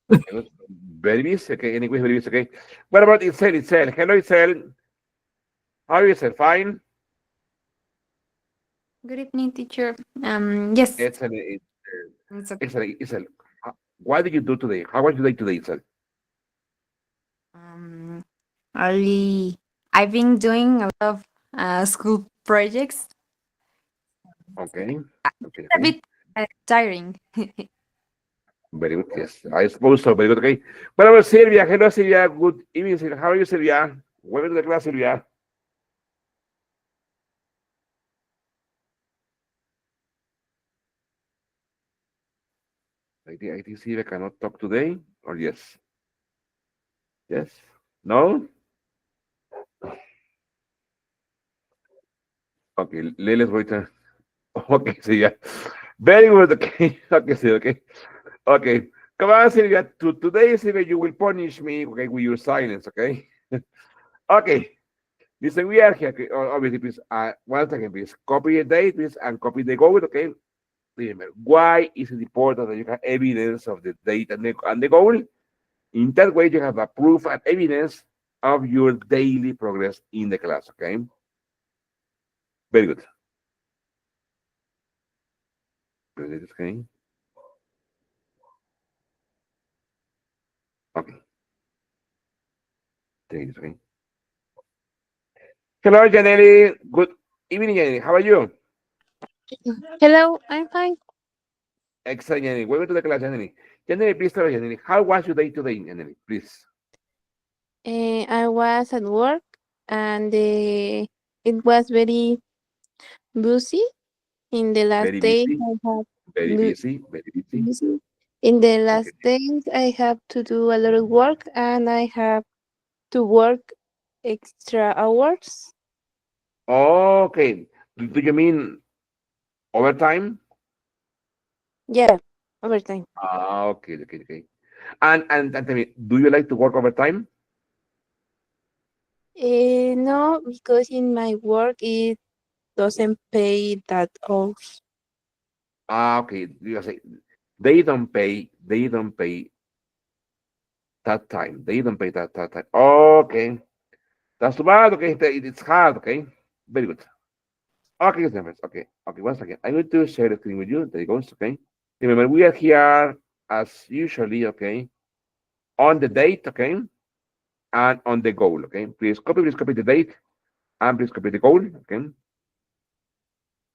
Good. Very busy. Okay. Anyway, very busy. Okay. What about Itzel? Itzel. Hello, Itzel. How are you, Itzel? Fine. Good evening, teacher. Yes, Excellent. it's okay. Excellent. Itzel. What did you do today? How was your day today, Itzel? Um, I I've been doing a lot of school projects. Okay. Okay. A Okay. bit tiring. Very good. Yes. I suppose so. Very good. Okay. What about Sylvia? Hello, Sylvia. Good evening, Sylvia. How are you, Sylvia? Welcome to the class, Sylvia. I think Sylvia cannot talk today. Or yes. Yes. No? Okay. Let's wait. Okay, Sylvia. Very good. Okay. Okay, Sylvia. Okay. Okay. Come on, Sylvia. Today, Sylvia, you will punish me, okay, with your silence, okay? Okay. Listen, we are here. Okay, obviously, please, one second, please. Copy the date, please, and copy the goal, okay? Remember, why is it important that you have evidence of the date and the goal? In that way, you have a proof and evidence of your daily progress in the class, okay? Very good. Very good, okay. Okay. Thank you, okay. Hello, Janelle. Good evening, Janelle. How are you? Hello, I'm fine. Excellent, Janelle. Welcome to the class, Janelle. Janelle, please tell us, Janelle, how was your day today, Janelle? Please. I was at work and it was very busy. In the last Very days, busy, I have very bu- busy, very busy. busy. In the Okay. last days, I have to do a lot of work and I have to work extra hours. Okay. Do you mean overtime? Yeah, overtime. Okay, okay, okay. And tell me, do you like to work overtime? No, because in my work it doesn't pay that all. Okay. You say they don't pay that time. They don't pay that time. Okay. That's too bad. Okay. It's hard. Okay. Very good. Okay, members. Okay. Okay. Once again, I'm going to share the screen with you. There it goes. Okay. Remember, we are here as usually. Okay. On the date. Okay. And on the goal. Okay. Please copy the date and please copy the goal. Okay.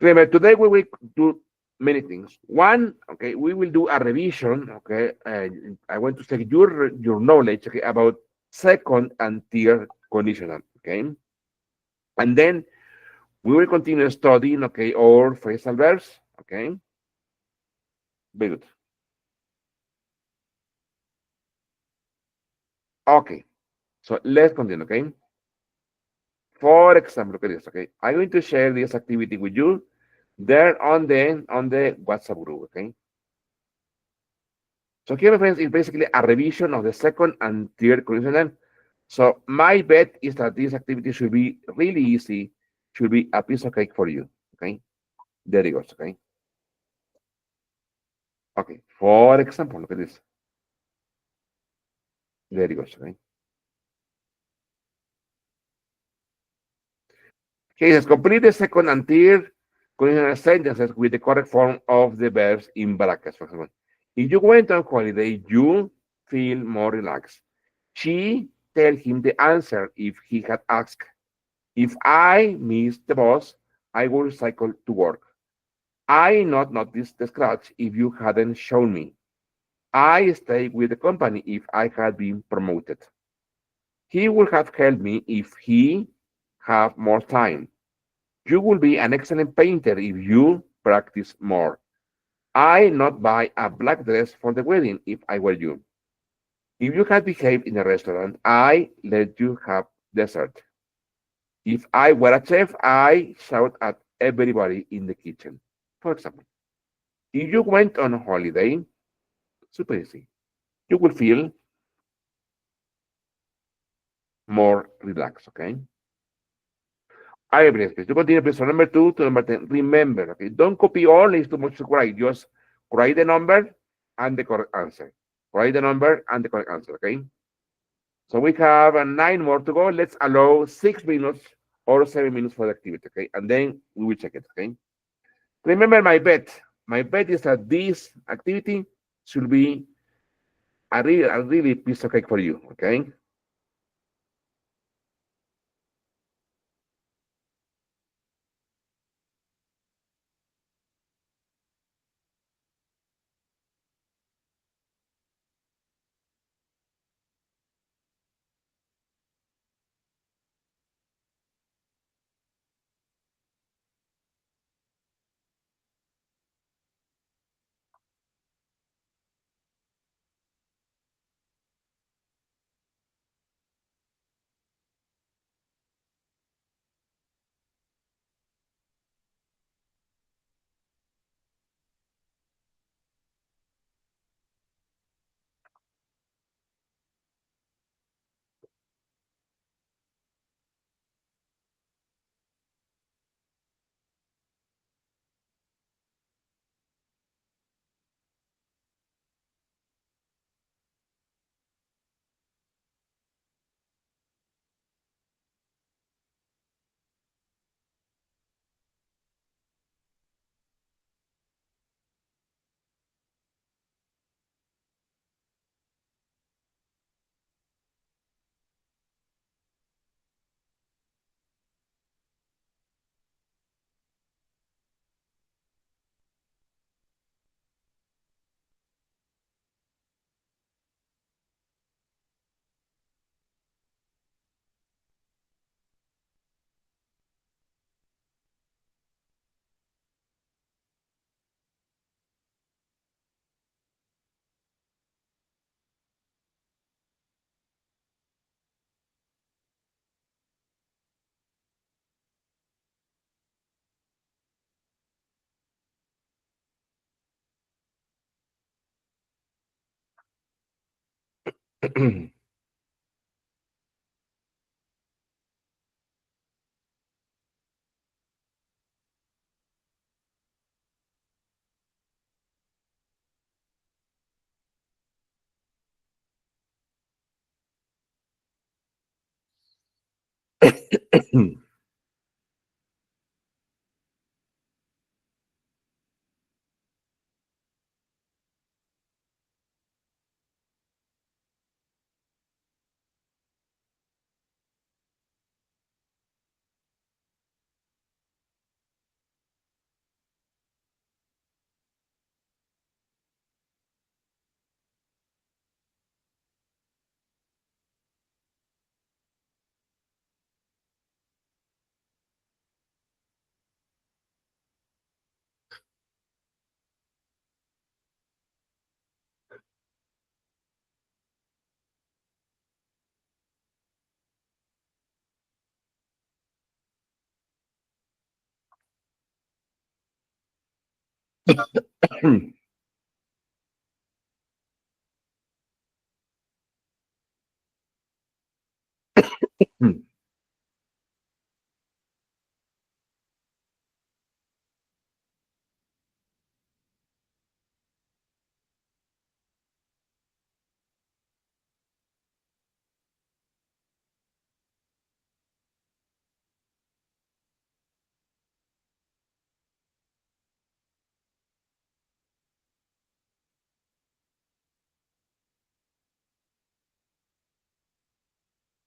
Remember, today we will do many things. One, okay, we will do a revision. Okay, I want to check your knowledge, okay, about second and third conditional. Okay, and then we will continue studying. Okay, or phrasal verbs. Okay, very good. Okay, so let's continue. Okay, for example, look at this. Okay, I'm going to share this activity with you there on the WhatsApp group. Okay. So here, my friends, is basically a revision of the second and third conditional. So my bet is that this activity should be really easy, should be a piece of cake for you. Okay, there it goes. Okay, okay. For example, look at this. There it goes. Okay, okay. Let's complete the second and third conditional sentences with the correct form of the verbs in brackets. For example, if you went on holiday, you feel more relaxed. She tell him the answer if he had asked. If I miss the bus, I will cycle to work. I not notice the scratch if you hadn't shown me. I stay with the company if I had been promoted. He would have helped me if he had more time. You will be an excellent painter if you practice more. I not buy a black dress for the wedding if I were you. If you had behaved in a restaurant, I let you have dessert. If I were a chef, I shout at everybody in the kitchen. For example, if you went on a holiday, super easy, you will feel more relaxed, okay? I agree, please. You continue, please, from number 2 to number 10. Remember, okay, don't copy all, it's too much to write. Just write the number and the correct answer. Write the number and the correct answer, okay? So we have 9 more to go. Let's allow 6 minutes or 7 minutes for the activity, okay? And then we will check it, okay? Remember my bet. My bet is that this activity should be a really piece of cake for you, okay?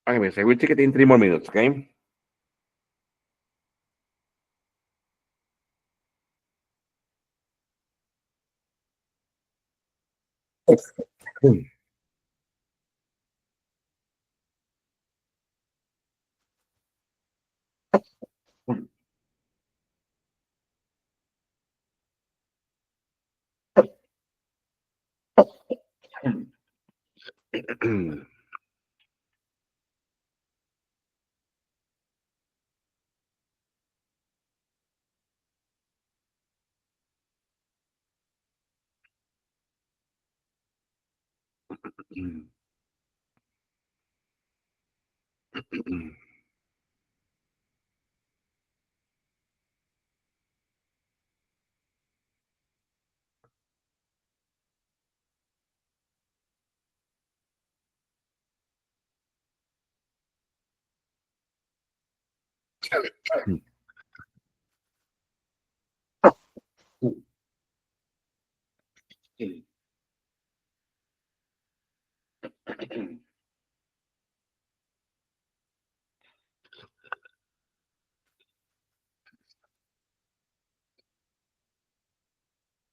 Okay, so we'll take it in 3 more minutes, okay?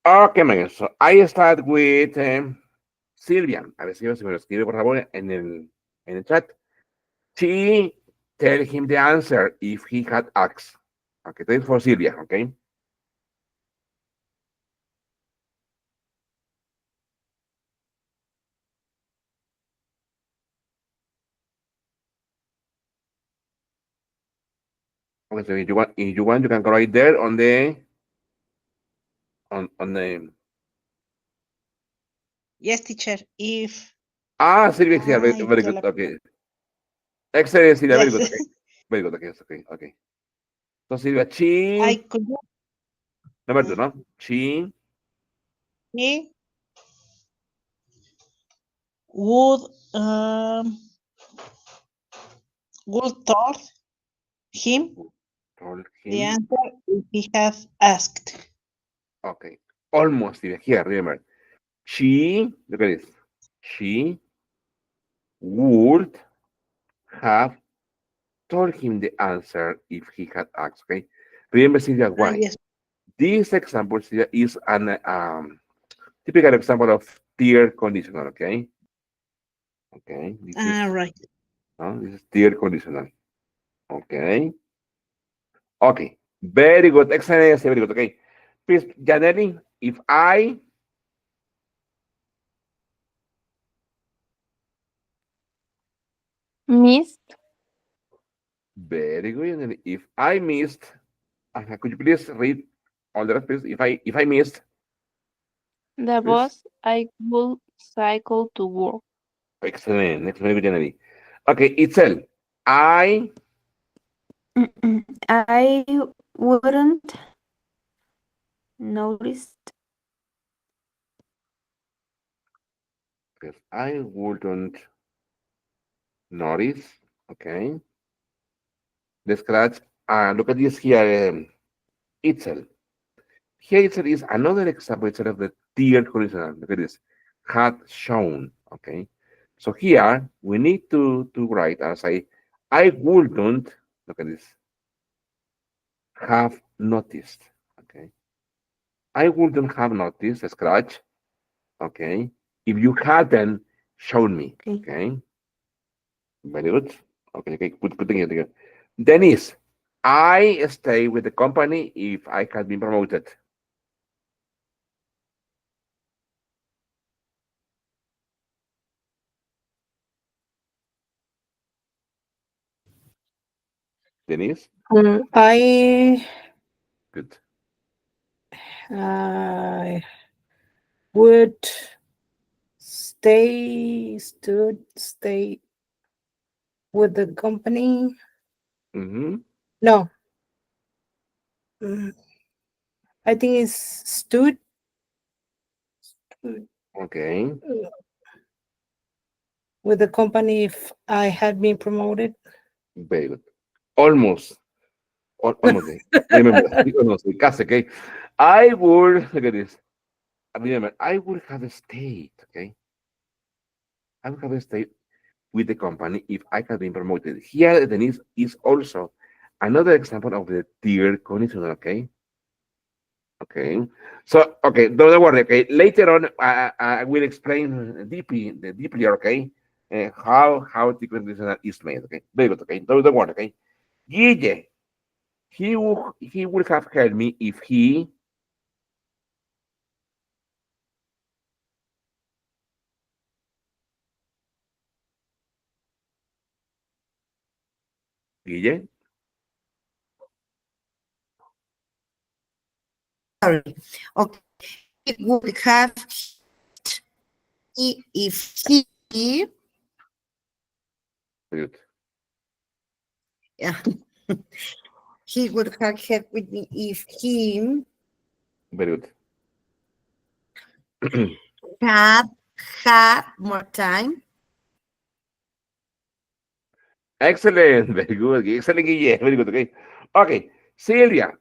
Okay, Miguel. So I start with Silvia. A ver si me lo escribe, por favor, en el chat. She tell him the answer if he had asked. Okay, thanks for Silvia, okay? Okay, so if you want, you can go right there on the on the Yes, teacher. If Silvia, yeah, very, I very tell good. a Okay. Excellent, Silvia, very yes, good. Okay. Very good. Okay, okay, okay. So Silvia, she I could number two, no? he would told him told the him. answer if he has asked. Okay. Almost Silvia. Here, remember. Look at this. She would have told him the answer if he had asked. Okay. Remember, Silvia, why? Yes. This example, Silvia, is an typical example of tier conditional. Okay. Okay. Right. This is tier conditional. Okay. Okay. Very good. Excellent. Very good. Okay. Please, Janelli, if I Missed very good. Janelli. If I missed, could you please read all the rest, please? If I missed, the please. bus, I would cycle to work. Excellent. Excellent. Very good, Janelli. Okay. Itself. I I wouldn't notice. yes, I wouldn't notice. Okay. The scratch. Look at this here. Itself. Here itself is another example instead of the tier conditional. Look at this. Had shown. Okay. So here we need to write and say, I wouldn't, look at this, have noticed. Okay. I wouldn't have noticed a scratch. Okay. If you hadn't shown me. Okay. Okay. Very good. Okay. Okay. Put together. Denise, I stay with the company if I had been promoted. Denise? I Good. I would stay with the company. Mm-hmm. No, mm, I think it's Okay. with the company if I had been promoted. Very good. Almost. Almost there. Remember, almost there. Casi, okay. I would, look at this. Remember, I would have stayed, okay? I would have stayed with the company if I had been promoted. Here, Denise is also another example of the tier conditional, okay? Okay. So, okay, don't worry, okay? Later on, I will explain deeply, okay? How the conditional is made, okay? Very good, okay? Don't worry, okay? Guille, he would have helped me if he, Guille, Sorry. Okay. It would have if he very good. yeah, he would have helped with me if he Very good. had had more time. Excellent. Very good. Excellent, Guille. Very good. Okay. Okay, Sylvia,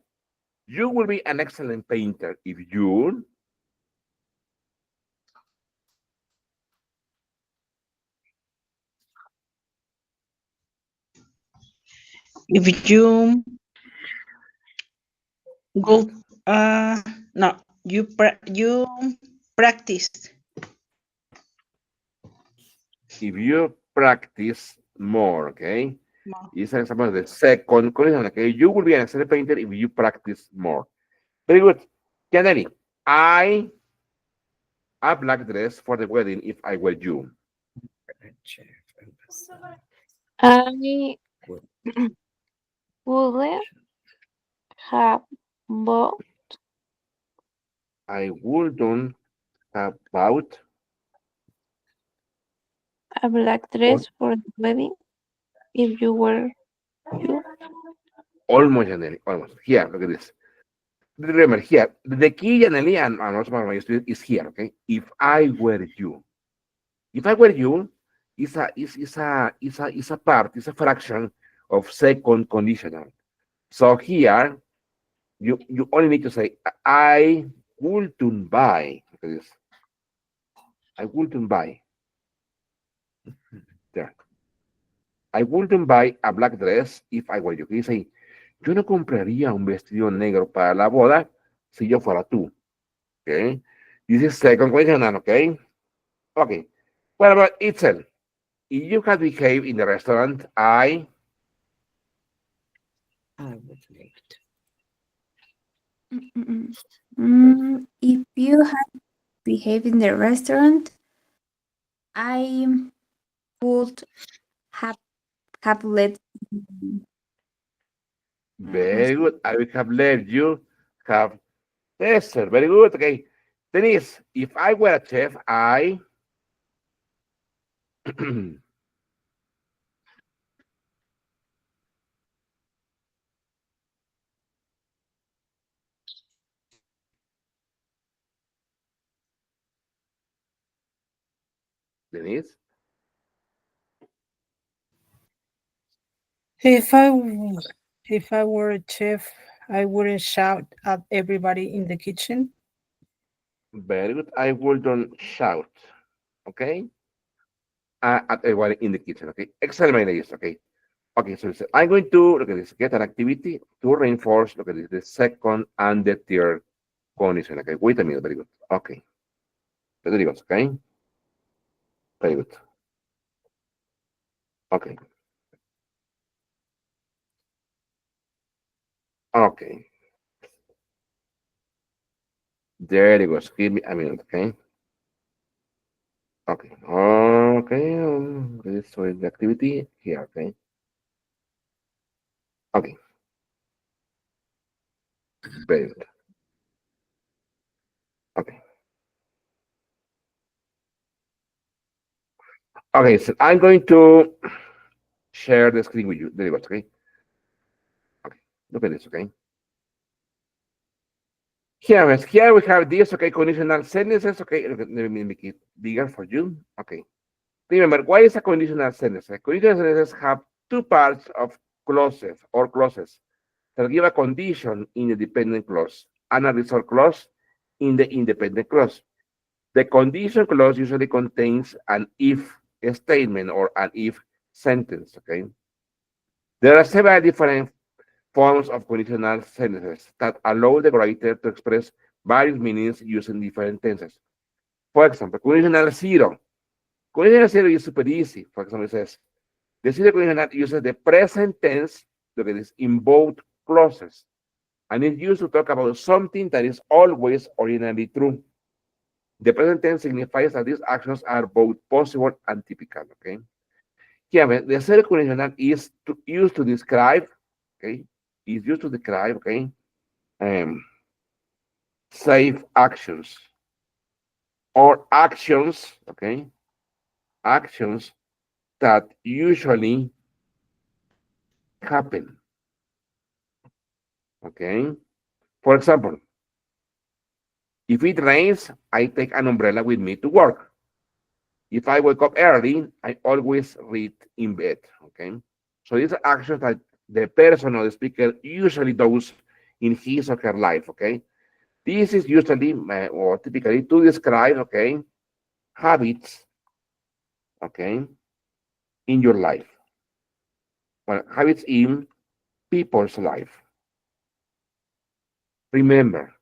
you will be an excellent painter if you If you go, no, you practiced if you practice more, okay? more. It's an example of the second condition, okay? You will be an excellent painter if you practice more. Very good. Kennedy, I a black dress for the wedding if I were you. I would have bought I wouldn't have bought a black dress for the wedding if you were you. almost, Janelle, almost. Here, look at this. Remember, here, the key, Janelle, and also my student is here, okay? If I were you. If I were you, is a fraction of second conditional. So here, you only need to say, I wouldn't buy. Look at this. I wouldn't buy. There. I wouldn't buy a black dress if I were you. Dice, yo no compraría un vestido negro para la boda si yo fuera tú. Okay. This is second conditional, okay? Okay. What about Itzel? If you had behaved in the restaurant, I would like If you had behaved in the restaurant, I would have let. very good. I will have let you have tested. Very good. Okay. Denise, if I were a chef, I Denise. If I w- if I were a chef, I wouldn't shout at everybody in the kitchen. Very good. I wouldn't shout. Okay. At everyone in the kitchen. Okay. Excellent, my ladies. Okay. Okay. So I'm going to look at this. Get an activity to reinforce. Look at this. The second and the third condition. Okay. Wait a minute. Very good. Okay. Very good. Okay. Very good. Okay. Okay. There you go. Give me a minute. Okay. Okay. Okay. This is the activity here. Okay. Okay. Very good. Okay. Okay. So I'm going to share the screen with you. There you go. Okay. Okay. Look at this. Okay. Here we have this. Okay. Conditional sentences. Okay. Let me make it bigger for you. Okay. Remember, what is a conditional sentence? Conditional sentences have two parts of clauses or clauses that give a condition in the dependent clause and a result clause in the independent clause. The condition clause usually contains an if statement or an if sentence, okay? There are several different forms of conditional sentences that allow the writer to express various meanings using different tenses. For example, conditional zero. Conditional zero is super easy. For example, it says, the zero conditional uses the present tense, that is in both clauses, and it's used to talk about something that is always originally true. The present tense signifies that these actions are both possible and typical, okay? Here, the zero conditional is used to describe, okay? Is used to describe, okay? Safe actions or actions, okay? Actions that usually happen, okay? For example, if it rains, I take an umbrella with me to work. If I wake up early, I always read in bed, okay? So these are actions that the person or the speaker usually does in his or her life, okay? This is usually or typically to describe, okay, habits, okay, in your life. Well, habits in people's life. Remember,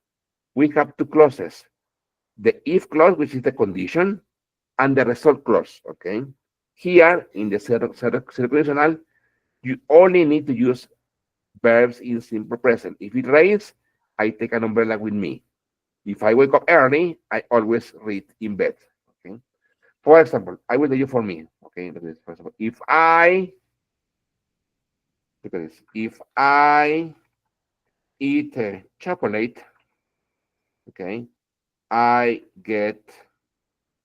we have two clauses, the if clause, which is the condition, and the result clause, okay? Here, in the conditional, you only need to use verbs in simple present. If it rains, I take an umbrella with me. If I wake up early, I always read in bed, okay? For example, I will do you for me, okay? For example, if I, look at this, if I eat chocolate, okay, I get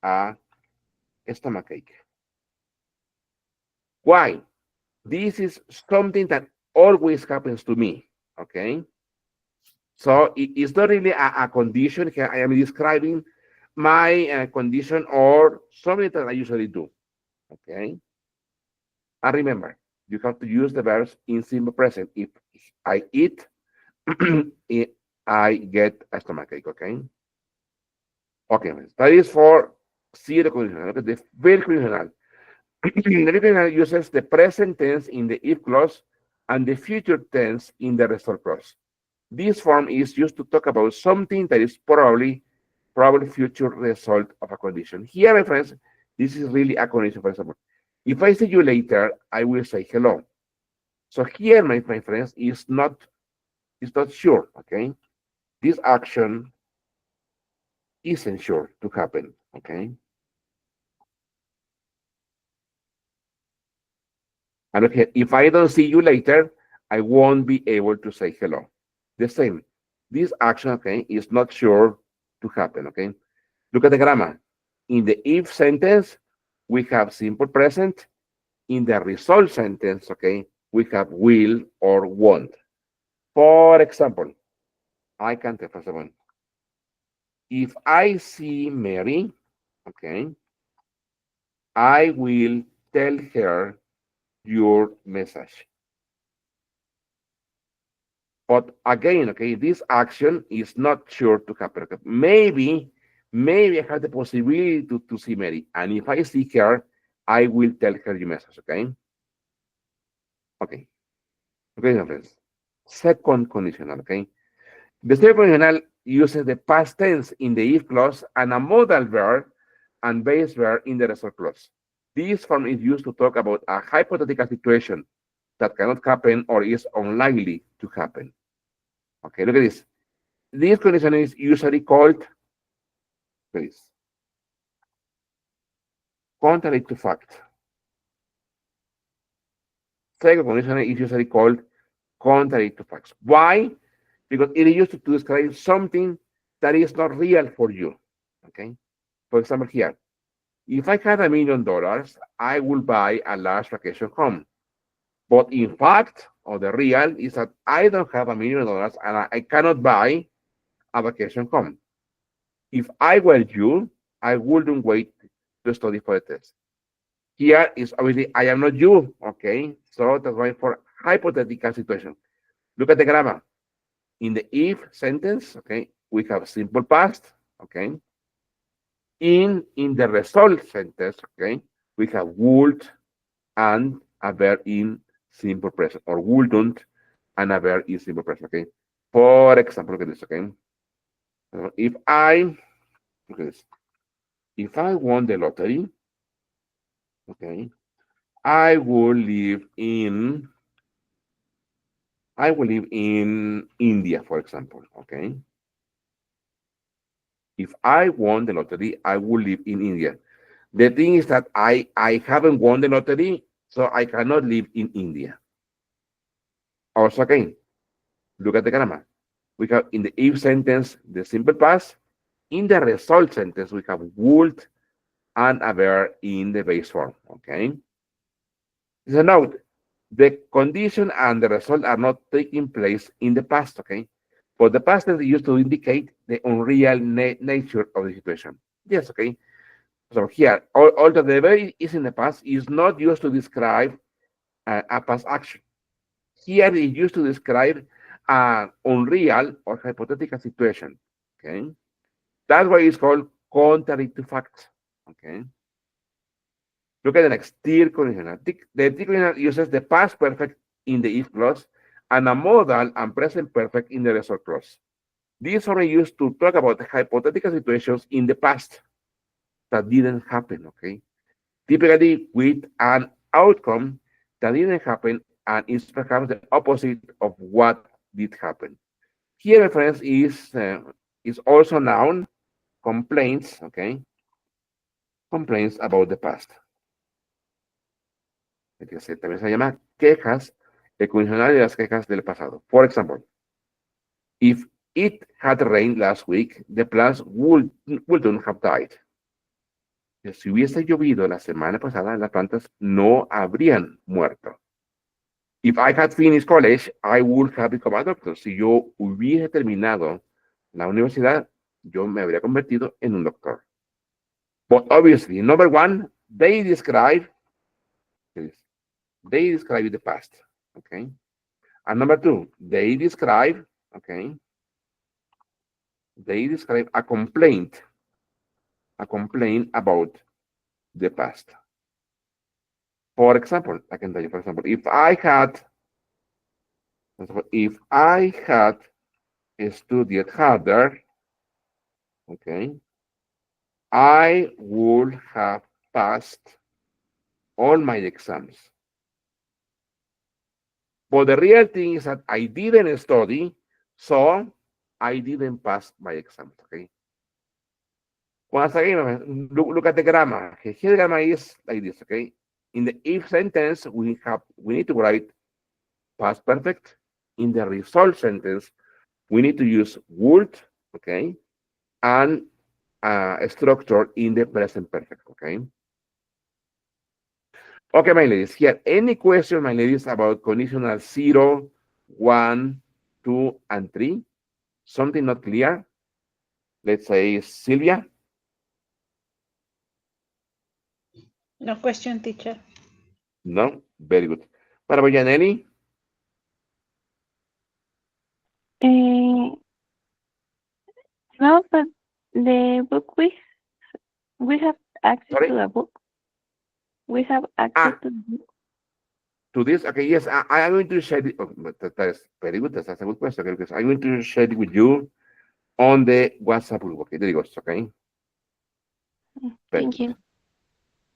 a stomachache. Why? This is something that always happens to me, okay? So it's not really a condition. Here I am describing my condition or something that I usually do, okay? And remember, you have to use the verbs in simple present. If I eat, I get a stomachache, okay? Okay, that is for C, the conditional. Okay, the verb conditional. The conditional uses the present tense in the if clause and the future tense in the result clause. This form is used to talk about something that is probably future result of a condition. Here, my friends, this is really a condition. For example, if I see you later, I will say hello. So here, my friends, is not sure. Okay, this action isn't sure to happen. Okay, and okay, if I don't see you later, I won't be able to say hello. The same. This action, okay, is not sure to happen. Okay, look at the grammar. In the if sentence, we have simple present. In the result sentence, okay, we have will or won't. For example, I can tell, first of all, if I see Mary, okay, I will tell her your message. But again, okay, this action is not sure to happen. Okay? Maybe I have the possibility to see Mary. And if I see her, I will tell her your message, okay? Okay. Okay, my friends. Second conditional, okay? The second conditional uses the past tense in the if clause and a modal verb and base verb in the result clause. This form is used to talk about a hypothetical situation that cannot happen or is unlikely to happen. Okay, look at this. This condition is usually called, please, contrary to fact. Second condition is usually called contrary to facts. Why? Because it is used to describe something that is not real for you. Okay. For example, here, if I had $1 million, I will buy a large vacation home. But in fact, or the real is that I don't have $1 million and I cannot buy a vacation home. If I were you, I wouldn't wait to study for the test. Here is obviously I am not you, okay? So that's why for hypothetical situation. Look at the grammar. In the if sentence, okay, we have simple past, okay? In the result sentence, okay, we have would and a verb in simple present, or wouldn't and a verb in simple present, okay? For example, look at this, okay? If I, look at this. If I won the lottery, okay, I will live in India, for example, okay? If I won the lottery, I will live in India. The thing is that I haven't won the lottery, so I cannot live in India. Also, again, look at the grammar. We have in the if sentence the simple past. In the result sentence, we have would and a verb in the base form. Okay. So note, the condition and the result are not taking place in the past. Okay. But the past tense is used to indicate the unreal nature of the situation. Yes. Okay. So here, although the verb is in the past, is not used to describe a past action. Here is used to describe an unreal or hypothetical situation. Okay, that's why it's called contrary to fact. Okay. Look at the next tier conditional. The tier conditional uses the past perfect in the if clause and a modal and present perfect in the result clause. These are used to talk about hypothetical situations in the past that didn't happen, okay? Typically with an outcome that didn't happen and is perhaps the opposite of what did happen. Here, my friends, is also noun complaints, okay? Complaints about the past. También se llama quejas, el condicional de las quejas del pasado. For example, if it had rained last week, the plants wouldn't have died. Si hubiese llovido la semana pasada, las plantas no habrían muerto. If I had finished college, I would have become a doctor. Si yo hubiese terminado la universidad, yo me habría convertido en un doctor. But obviously, number one, they describe the past, okay? And number two, they describe a complaint about the past. For example, I can tell you, for example, if I had studied harder, okay, I would have passed all my exams. But the real thing is that I didn't study, so I didn't pass my exams, okay? Once again, look at the grammar. Okay, here the grammar is like this, okay? In the if sentence, we need to write past perfect. In the result sentence, we need to use would, okay, and a structure in the present perfect, okay? Okay, my ladies, here, any question, my ladies, about conditional 0, 1, 2, and 3? Something not clear? Let's say Sylvia. No question, teacher. No? Very good. What about Janelli? No, but the book we have access Sorry? to the book. We have access to the book. To this, okay, yes, I am going to share it. Oh, that is very good. That's a good question, okay, because I'm going to share it with you on the WhatsApp group. Okay, there you go. Okay. Very Thank good. you.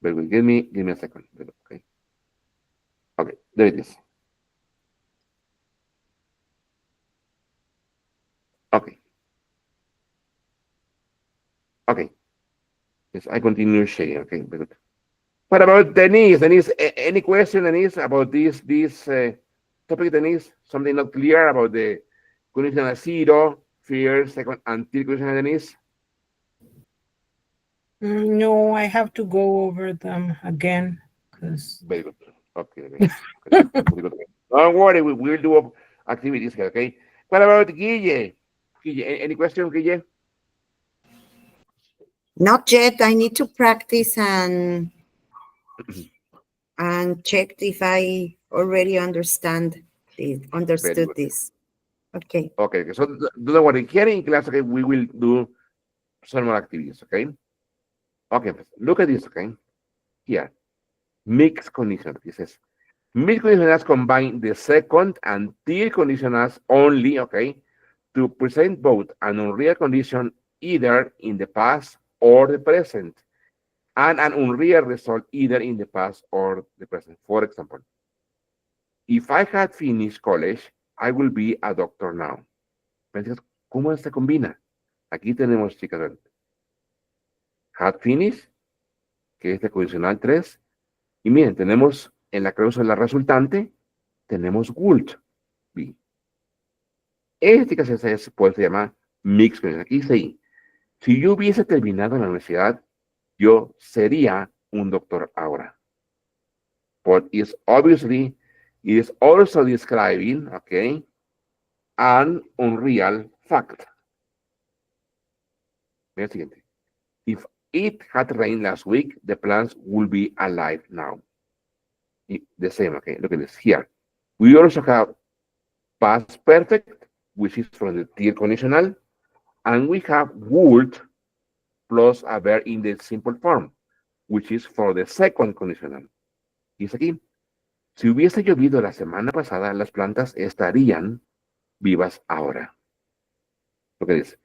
Very good. Give me a second. Okay. Okay, there it is. Okay. Okay. Yes, I continue sharing. Okay, very good. What about Denise? Denise, any question, Denise, about this topic, Denise? Something not clear about the conditional 0, first, second, and third conditional, Denise? No, I have to go over them again because Very good. Okay. Okay. Very good. Don't worry, we will do activities here, okay? What about Guille? Guille, any question, Guille? Not yet. I need to practice and check if I already understood good. this. Okay. Okay, so don't worry. Here in class, okay, we will do some more activities, okay? Okay, look at this, okay? Here, mixed conditionals. It says, mixed conditionals combine the second and third conditionals only, okay, to present both an unreal condition either in the past or the present, and an unreal result either in the past or the present. For example, if I had finished college, I will be a doctor now. ¿Cómo se combina? Aquí tenemos, chicas, had finished, que es de condicional 3, y miren, tenemos en la cláusula resultante, tenemos would be. Este que se llama mixed conditional. Aquí dice, si yo hubiese terminado en la universidad, yo sería un doctor ahora. But it is also describing, okay, an unreal fact. Mira el siguiente. If it had rained last week, the plants will be alive now. The same, okay, look at this here. We also have past perfect, which is from the tier conditional, and we have would plus a verb in the simple form, which is for the second conditional. Y es aquí. Si hubiese llovido la semana pasada, las plantas estarían vivas ahora. Lo que dice.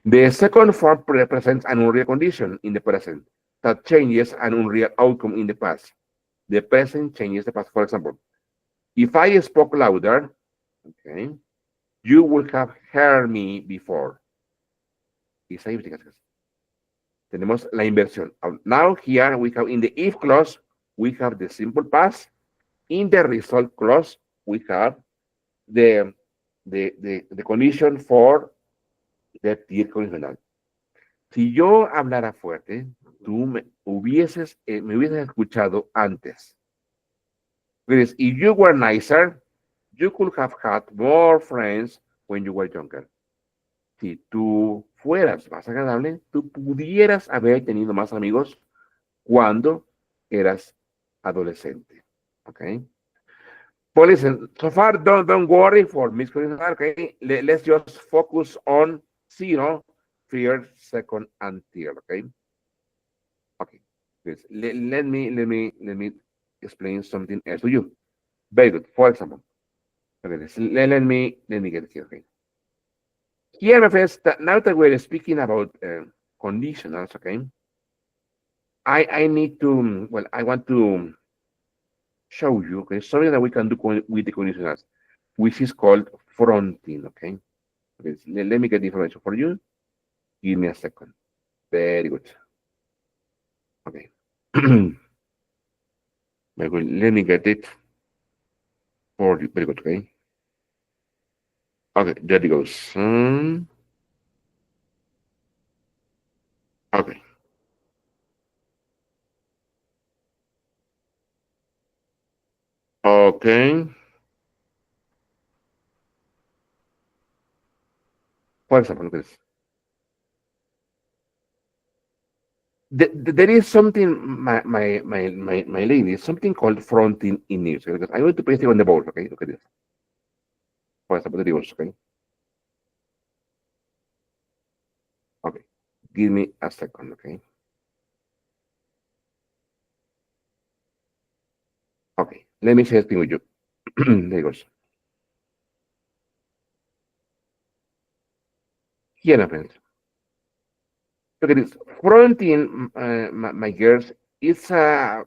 The second form represents an unreal condition in the present that changes an unreal outcome in the past. The present changes the past. For example, if I spoke louder, okay, you would have heard me before. Esa implicación. Tenemos la inversión. Now here we have in the if clause, we have the simple past. In the result clause, we have the condition for the tier conditional. Si yo hablara fuerte, tú me hubieses escuchado antes. Whereas if you were nicer, you could have had more friends when you were younger. Si tú fueras más agradable, tú pudieras haber tenido más amigos cuando eras adolescente. Okay? But listen, so far, don't worry for misconception. Okay, let's just focus on zero, first, second, and third. Okay. Okay. Please, let me explain something else to you. Very good. For example, okay, let me get it here. Okay. Here, my friends, now that we're speaking about conditionals, okay, I need to, well, I want to show you, okay, something that we can do with the conditionals, which is called fronting, okay? Okay, let me get the information for you. Give me a second. Very good. Okay. Very good. Let me get it for you. Very good, okay? Okay, there it goes. Okay. Okay. For example, look at this. There is something, my lady, something called fronting in English. Because I'm going to paste it on the board, okay? Look at this. For example, there it goes, okay? Okay. Give me a second, okay? Okay, let me share this with you. There it goes. Here, my friends. Look at this. Fronting, my girls, it's a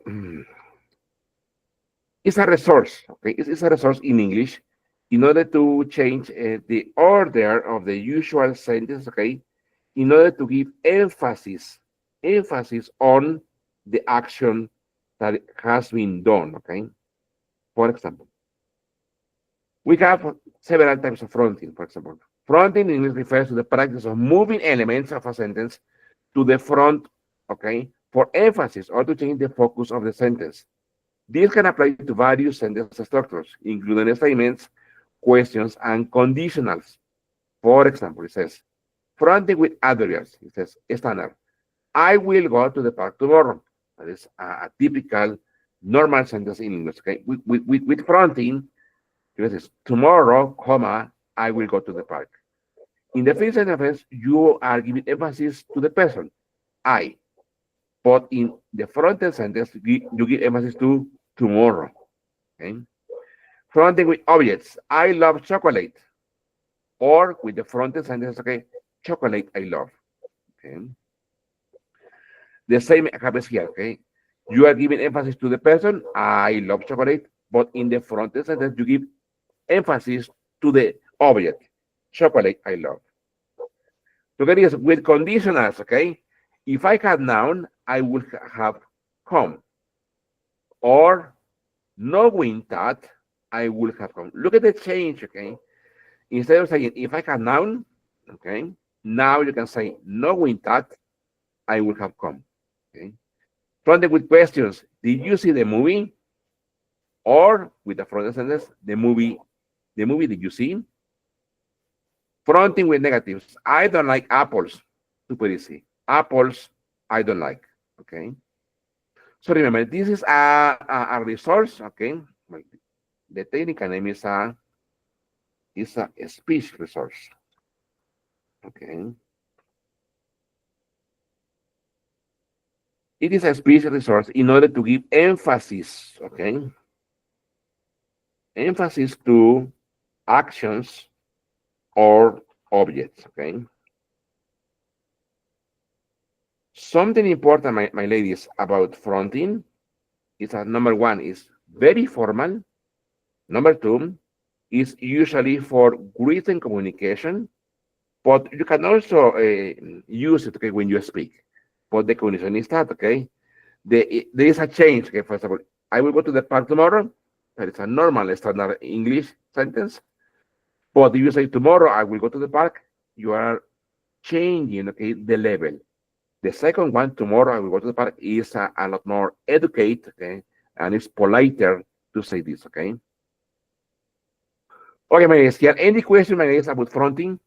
resource. Okay, it's a resource in English in order to change the order of the usual sentence. Okay, in order to give emphasis on the action that has been done. Okay, for example, we have several types of fronting. For example, fronting in English refers to the practice of moving elements of a sentence to the front, okay, for emphasis or to change the focus of the sentence. This can apply to various sentence structures, including statements, questions, and conditionals. For example, it says, fronting with adverbs. It says, standard. I will go to the park tomorrow. That is a typical normal sentence in English. Okay, with fronting, it says, tomorrow, comma, I will go to the park. In the first sentence, you are giving emphasis to the person, I. But in the fronted sentence, you give emphasis to tomorrow. Okay? Fronting with objects, I love chocolate. Or with the fronted sentence, okay, chocolate I love. Okay? The same happens here, okay? You are giving emphasis to the person, I love chocolate, but in the fronted sentence, you give emphasis to the object, chocolate I love. So that is with conditionals, okay? If I had noun, I would have come. Or knowing that, I would have come. Look at the change, okay? Instead of saying, if I had noun, okay? Now you can say, knowing that, I would have come, okay? Fronted with questions, did you see the movie? Or with the fronted sentence, the movie did you see? Fronting with negatives. I don't like apples. Super easy. Apples, I don't like. Okay. So remember, this is a resource. Okay. Well, The technical name is a speech resource. Okay. It is a speech resource in order to give emphasis, okay? Emphasis to actions or objects, okay? Something important, my ladies, about fronting is that number one is very formal. Number two is usually for written communication, but you can also use it, okay, when you speak. But the condition is that, okay, there is a change. Okay, for example, I will go to the park tomorrow. That is a normal standard English sentence. But if you say tomorrow I will go to the park, you are changing, okay, the level. The second one, tomorrow I will go to the park, is a lot more educated, okay, and it's politer to say this, okay. Okay, my ladies, here any question, my ladies, about fronting?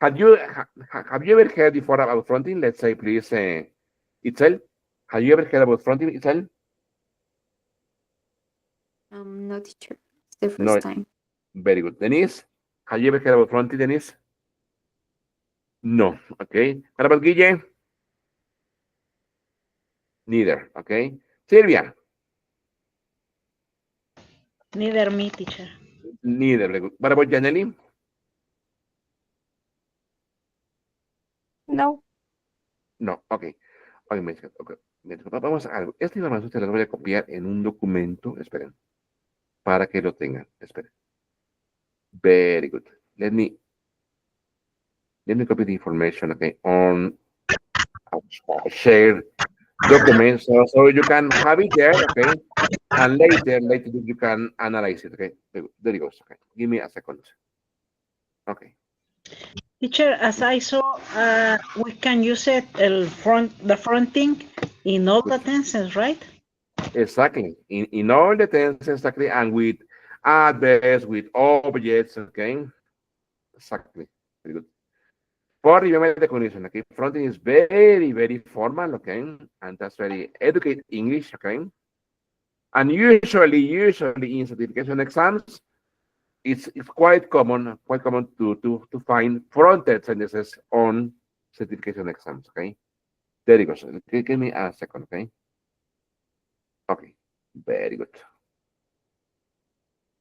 Have you ever heard before about fronting? Let's say, please, Itzel. Have you ever heard about fronting, Itzel? No, teacher. It's the first No. time. Very good. Denise, have you ever heard about fronting, Denise? No. Okay. What about Guille? Neither. Okay. Sylvia? Neither me, teacher. Neither. Very good. What about Janely? No. No. Ok. Ok, okay. Vamos a algo. Esta información se la voy a copiar en un documento. Esperen. Para que lo tengan. Esperen. Very good. Let me copy the information, okay, on a shared document, so you can have it there, okay, and later you can analyze it, okay. There it goes. Okay, give me a second. Okay. Teacher, as I saw, we can use it the fronting in all the tenses, right? Exactly. In all the tenses, exactly, and with adverbs, with objects, okay. Exactly. Very good. But remember the condition, okay? Fronting is very, very formal, okay? And that's very educated English, okay? And usually in certification exams, it's quite common to find fronted sentences on certification exams, okay? There you go. So give me a second, okay? Okay, very good.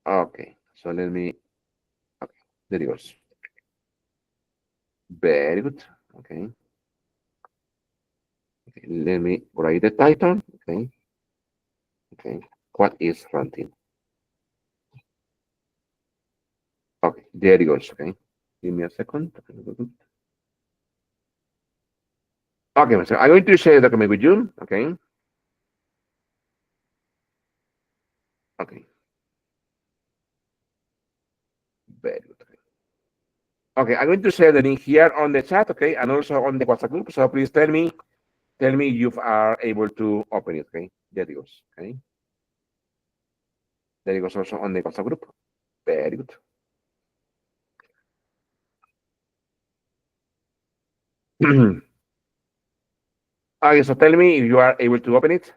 Okay, so let me, okay, there it goes. Very good, okay. Okay, let me write the title, okay. Okay, what is fronting? Okay, there it goes, okay. Give me a second. Okay, so I'm going to share the document with you, okay. Okay. Very good. Okay, I'm going to share the link here on the chat, okay, and also on the WhatsApp group. So please tell me you are able to open it, okay. There it goes, okay. There it goes also on the WhatsApp group. Very good. Okay, so tell me if you are able to open it.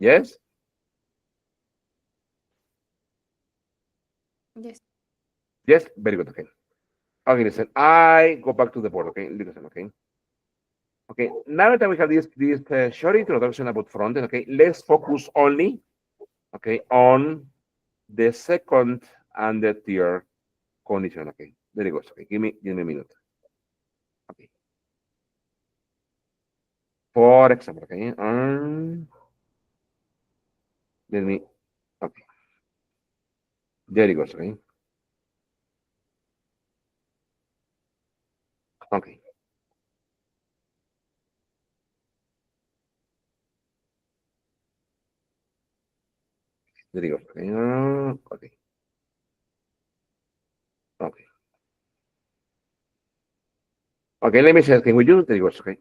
Yes? Yes. Yes? Very good, okay. Okay, listen, I go back to the board, okay? Listen, okay? Okay, now that we have this short introduction about frontend, okay, let's focus only, okay, on the second and the third condition, okay? There it goes, okay? Give me a minute. Okay. For example, okay, let me, okay. There it goes, okay? Okay. There it goes, okay? Okay. Okay. Okay, let me share thing with you. There it goes, okay?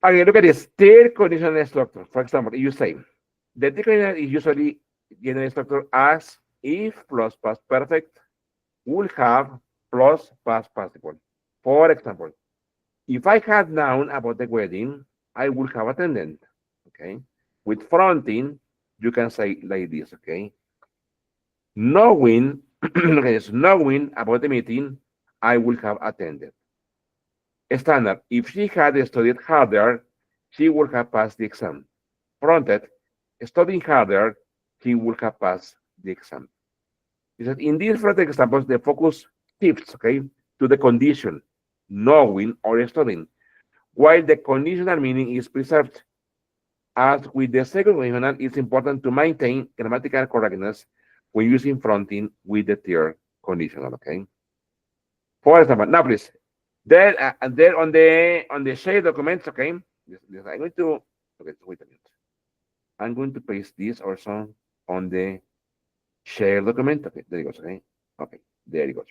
Okay, look at this. Third conditional structure. For example, you say, the third conditional is usually general structure as if plus past perfect will have plus past participle. For example, if I had known about the wedding, I would have attended. Okay. With fronting, you can say like this. Okay. Knowing, okay, so knowing about the meeting, I would have attended. Standard. If she had studied harder, she would have passed the exam. Fronted. Studying harder, he would have passed the exam. In these fronted examples, the focus shifts, okay, to the condition, knowing or studying, while the conditional meaning is preserved. As with the second conditional, it's important to maintain grammatical correctness when using fronting with the third conditional, okay? For example, now please, there on the shared documents, okay? I'm going to okay, wait a minute. I'm going to paste this also on the shared document. Okay, there it goes. Okay, okay, there it goes.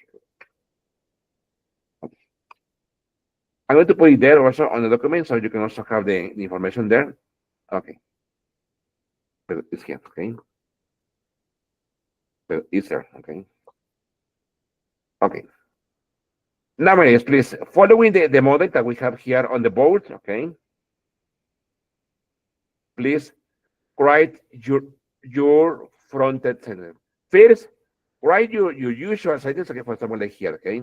Okay. I'm going to put it there also on the document so you can also have the information there. Okay, but it's here. Okay, but it's there. Okay, okay. Now, please, following the model that we have here on the board, okay, please write your fronted sentence. First, write your usual sentence, okay, for example, like here, okay?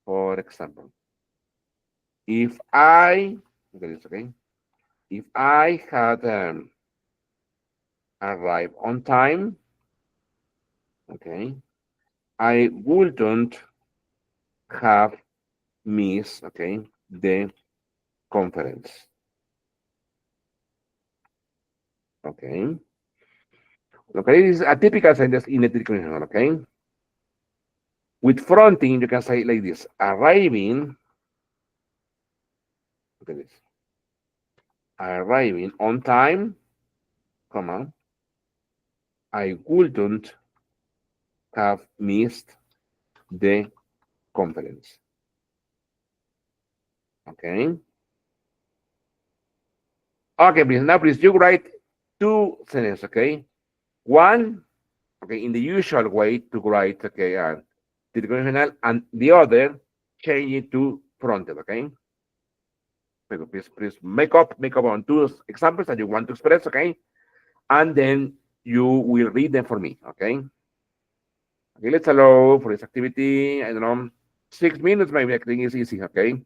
For example, if I, okay, if I had arrived on time, okay, I wouldn't have missed, okay, the conference, okay? Okay, this is a typical sentence in a conditional, okay? With fronting, you can say like this: arriving, look at this, arriving on time, comma, I wouldn't have missed the conference. Okay. Okay, please. Now, please, you write two sentences, okay? One, okay, in the usual way to write, okay, the conditional, and the other, change it to fronted, okay? Pero please make up on two examples that you want to express, okay? And then you will read them for me, okay? Okay, let's allow for this activity, I don't know, 6 minutes, maybe I think it's easy, okay?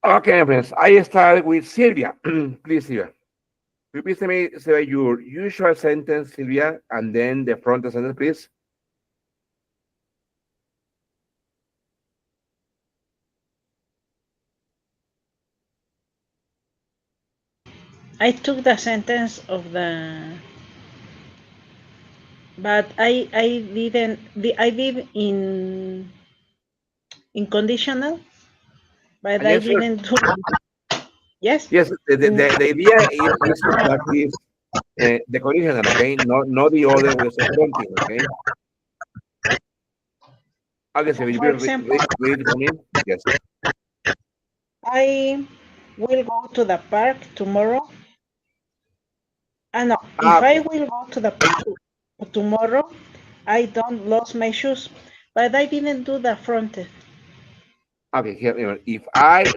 Okay, friends, I start with Sylvia. Please, Sylvia. Repeat to me, say your usual sentence, Sylvia, and then the front sentence, please. I took the sentence of the, but I didn't. I did in conditional, but I Yes, sir. didn't do. Yes. Yes, In, the idea is to practice the conditional, okay? Not the other with the fronting, okay? Okay, so you for will example, read it for me? Yes. I will go to the park tomorrow. No, Ah, if I will go to the park tomorrow, I don't lose my shoes, but I didn't do the front. okay, here, if I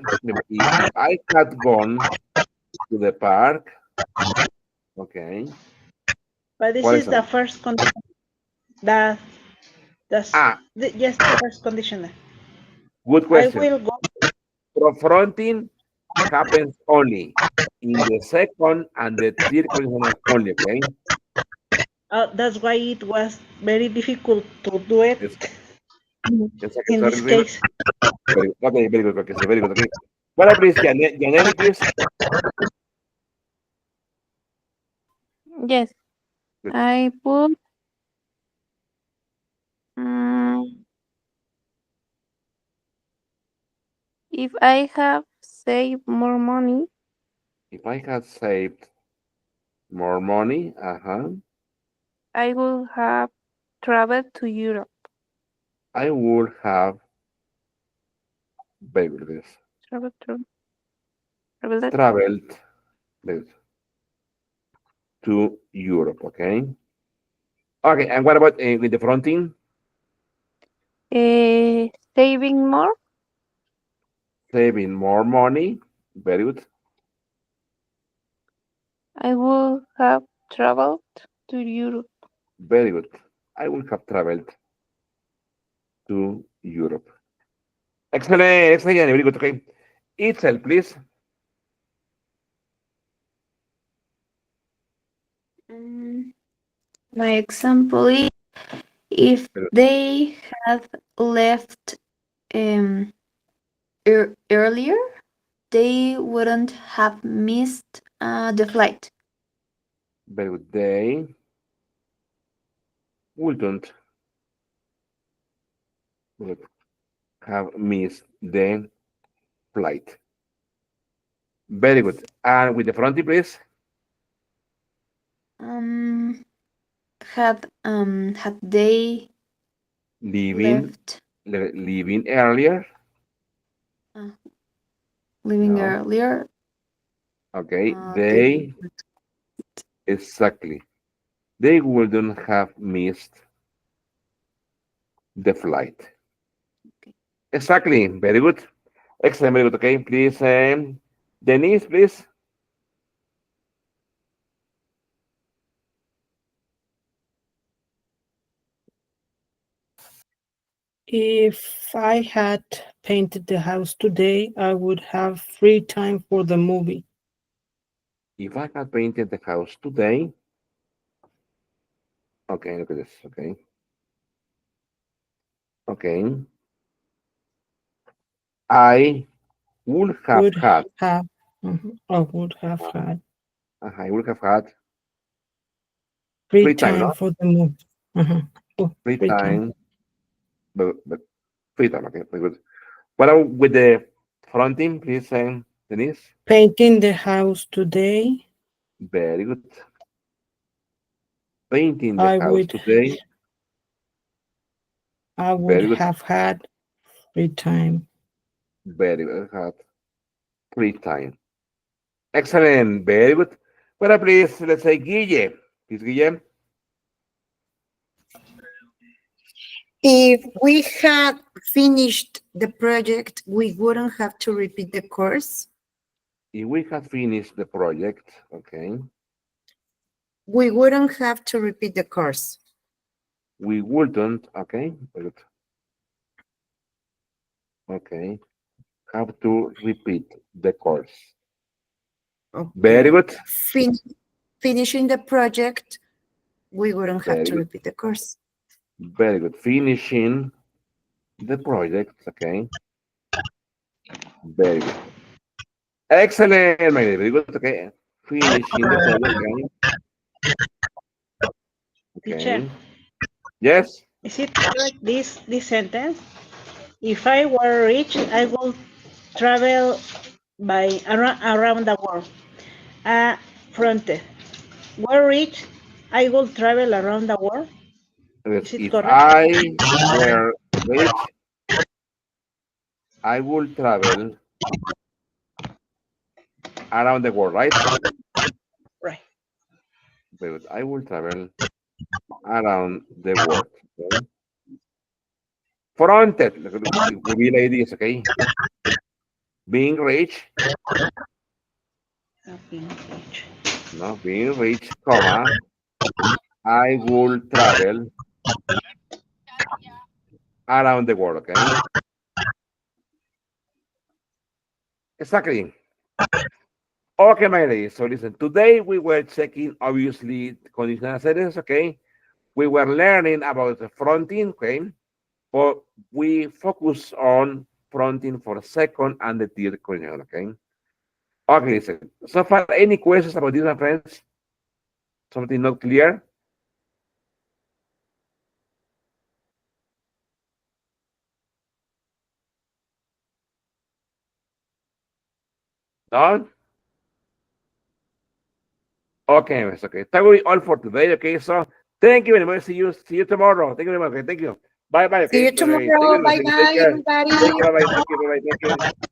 had gone to the park, okay, But this what is is the that? first condition. The, Ah, yes, the first condition. good I question. will go. Confronting happens only in the second and the third conditional only, okay? That's why it was very difficult to do it Yes, yes, okay, in sorry, this case. very good. Okay, very good, okay, so very good, okay. What please, Janelli, please? Yes, Good. I put um, if I have saved more money, If I had saved more money, I would have traveled to Europe. I would have, very good, yes, Travel to traveled. traveled yes, to Europe, okay? Okay, and what about with the fronting? Saving more, Saving more money, very good, I would have traveled to Europe. very good. I would have traveled to Europe. Excellent, excellent, very good, okay. Itself, please. Mm, my example is if Very good. they had left um, earlier, they wouldn't have missed the flight. Very good. They wouldn't would have missed the flight. Very good. And with the fronting, please. Um, had they Leaving, left leaving earlier. uh, leaving No. earlier, Okay. they They exactly. They wouldn't have missed the flight. Exactly. Very good. Excellent. Very good. Okay. Please, Denise, please. If I had painted the house today, I would have free time for the movie. If I had painted the house today. Okay. Look at this. Okay. Okay. I would have Would had. have, I would have had I would have had free free time, time no? for the movie. Oh, Free free time. time, but free time. Okay, very good. What about with the fronting, please, Denise? Painting the house today, Very good. Painting the I house would today. I would Very good. have had free time. Very good. Had free time. Excellent. Very good. Well, please, let's say Guille. Please, Guille. If we had finished the project, we wouldn't have to repeat the course. If we had finished the project, okay, We wouldn't have to repeat the course. we wouldn't, okay, very good. Okay, have to repeat the course. Very Okay. good. Finishing the project, we wouldn't have Very to good. repeat the course. Very good. Finishing the project. Okay. Very good. Excellent, my dear. Very good. Okay. Finishing the project. Okay. Teacher, Okay. Yes. is it correct this sentence? If I were rich, I would travel by around the world. Fronte. Were rich, I would travel around the world. Yes, Is it if correct? I were rich, I would travel around the world, right? Right. But I will travel around the world. Okay? Fronted will be like this, okay? Being rich, Being rich. no, being rich, comma, I will travel around the world, okay? Exactly. Okay, my ladies. So listen, today we were checking obviously conditional sentences, okay? We were learning about the fronting, okay? But we focus on fronting for second and the third conditional, okay? Okay, listen. So far, any questions about this, my friends? Something not clear? No? Okay, it's okay. That will be all for today, okay? So thank you very much. See you tomorrow. Thank you very much. Okay, thank you. Bye bye, See okay? you Bye bye. Thank you tomorrow. very much. Bye Okay, take bye, care. everybody. Thank you. Bye bye. Thank you. Bye bye. Thank you.